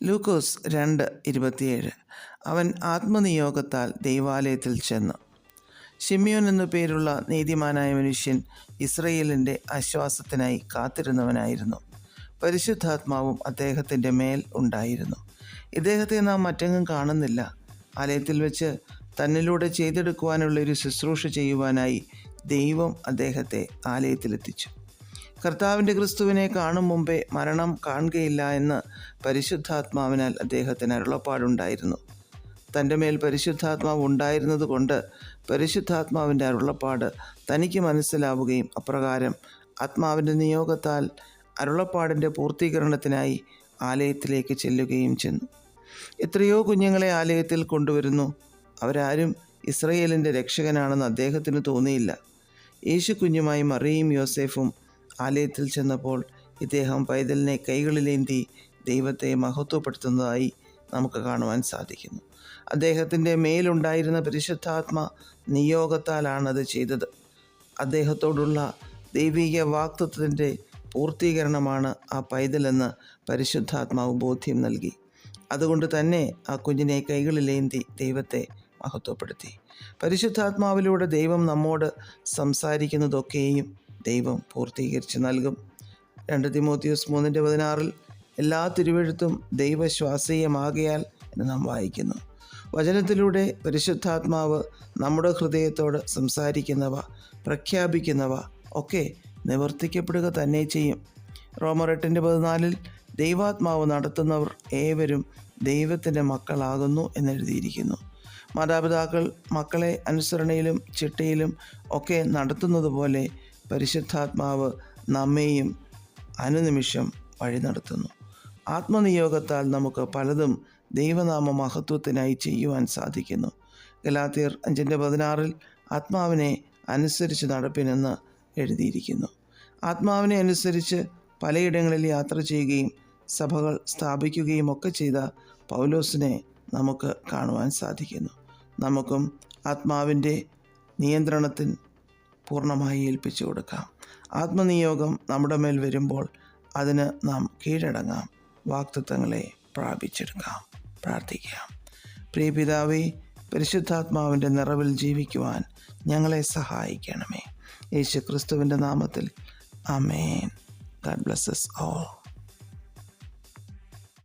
ലൂക്കോസ് 2:27. അവൻ ആത്മനിയോഗത്താൽ ദൈവാലയത്തിൽ ചെന്നു. ശിമ്യോൻ എന്നു പേരുള്ള നീതിമാനായ മനുഷ്യൻ ഇസ്രയേലിൻ്റെ ആശ്വാസത്തിനായി കാത്തിരുന്നവനായിരുന്നു. പരിശുദ്ധാത്മാവും അദ്ദേഹത്തിൻ്റെ മേൽ ഉണ്ടായിരുന്നു. ഇദ്ദേഹത്തെ നാം മറ്റെങ്ങും കാണുന്നില്ല. ആലയത്തിൽ വെച്ച് തന്നിലൂടെ ചെയ്തെടുക്കുവാനുള്ള ഒരു ശുശ്രൂഷ ചെയ്യുവാനായി ദൈവം അദ്ദേഹത്തെ ആലയത്തിലെത്തിച്ചു. കർത്താവിൻ്റെ ക്രിസ്തുവിനെ കാണും മുമ്പേ മരണം കാണുകയില്ല എന്ന് പരിശുദ്ധാത്മാവിനാൽ അദ്ദേഹത്തിന് അരുളപ്പാടുണ്ടായിരുന്നു. തൻ്റെ മേൽ പരിശുദ്ധാത്മാവ് ഉണ്ടായിരുന്നത് കൊണ്ട് പരിശുദ്ധാത്മാവിൻ്റെ അരുളപ്പാട് തനിക്ക് മനസ്സിലാവുകയും അപ്രകാരം ആത്മാവിൻ്റെ നിയോഗത്താൽ അരുളപ്പാടിൻ്റെ പൂർത്തീകരണത്തിനായി ആലയത്തിലേക്ക് ചെല്ലുകയും ചെന്നു. എത്രയോ കുഞ്ഞുങ്ങളെ ആലയത്തിൽ കൊണ്ടുവരുന്നു. അവരാരും ഇസ്രയേലിൻ്റെ രക്ഷകനാണെന്ന് അദ്ദേഹത്തിന് തോന്നിയില്ല. യേശു കുഞ്ഞുമായി മറിയയും യോസേഫും ആലയത്തിൽ ചെന്നപ്പോൾ ഇദ്ദേഹം പൈതലിനെ കൈകളിലേന്തി ദൈവത്തെ മഹത്വപ്പെടുത്തുന്നതായി നമുക്ക് കാണുവാൻ സാധിക്കുന്നു. അദ്ദേഹത്തിൻ്റെ മേലുണ്ടായിരുന്ന പരിശുദ്ധാത്മ നിയോഗത്താലാണത് ചെയ്തത്. അദ്ദേഹത്തോടുള്ള ദൈവിക വാഗ്ദത്തത്തിൻ്റെ പൂർത്തീകരണമാണ് ആ പൈതലെന്ന് പരിശുദ്ധാത്മാവ് ബോധ്യം നൽകി. അതുകൊണ്ട് തന്നെ ആ കുഞ്ഞിനെ കൈകളിലേന്തി ദൈവത്തെ മഹത്വപ്പെടുത്തി. പരിശുദ്ധാത്മാവിലൂടെ ദൈവം നമ്മോട് സംസാരിക്കുന്നതൊക്കെയും ദൈവം പൂർത്തീകരിച്ച് നൽകും. 2 തിമോത്തിയോസ് 3:16 എല്ലാ തിരുവെഴുത്തും ദൈവശ്വാസീയമാകയാൽ എന്ന് നാം വായിക്കുന്നു. വചനത്തിലൂടെ പരിശുദ്ധാത്മാവ് നമ്മുടെ ഹൃദയത്തോട് സംസാരിക്കുന്നവ, പ്രഖ്യാപിക്കുന്നവ ഒക്കെ നിവർത്തിക്കപ്പെടുക തന്നെ ചെയ്യും. റോമർ 8:14 ദൈവാത്മാവ് നടത്തുന്നവർ ഏവരും ദൈവത്തിൻ്റെ മക്കളാകുന്നു എന്നെഴുതിയിരിക്കുന്നു. മാതാപിതാക്കൾ മക്കളെ അനുസരണയിലും ചിട്ടയിലും ഒക്കെ നടത്തുന്നത് പോലെ പരിശുദ്ധാത്മാവ് നമ്മെയും അനുനിമിഷം വഴി നടത്തുന്നു. ആത്മനിയോഗത്താൽ നമുക്ക് പലതും ദൈവനാമ മഹത്വത്തിനായി ചെയ്യുവാൻ സാധിക്കുന്നു. ഗലാത്യർ 5:16 ആത്മാവിനെ അനുസരിച്ച് നടപ്പിനെന്ന് എഴുതിയിരിക്കുന്നു. ആത്മാവിനെ അനുസരിച്ച് പലയിടങ്ങളിൽ യാത്ര ചെയ്യുകയും സഭകൾ സ്ഥാപിക്കുകയും ഒക്കെ ചെയ്ത പൗലോസിനെ നമുക്ക് കാണുവാൻ സാധിക്കുന്നു. നമുക്കും ആത്മാവിൻ്റെ നിയന്ത്രണത്തിൽ പൂർണ്ണമായി ഏൽപ്പിച്ചു കൊടുക്കാം. ആത്മനിയോഗം നമ്മുടെ മേൽ വരുമ്പോൾ അതിന് നാം കീഴടങ്ങാം, വാഗ്ദത്തങ്ങളെ പ്രാപിച്ചെടുക്കാം. പ്രാർത്ഥിക്കാം. പ്രിയ പിതാവേ, പരിശുദ്ധാത്മാവിൻ്റെ നിറവിൽ ജീവിക്കുവാൻ ഞങ്ങളെ സഹായിക്കണമേ. യേശു ക്രിസ്തുവിൻ്റെ നാമത്തിൽ ആമേൻ. God bless us all.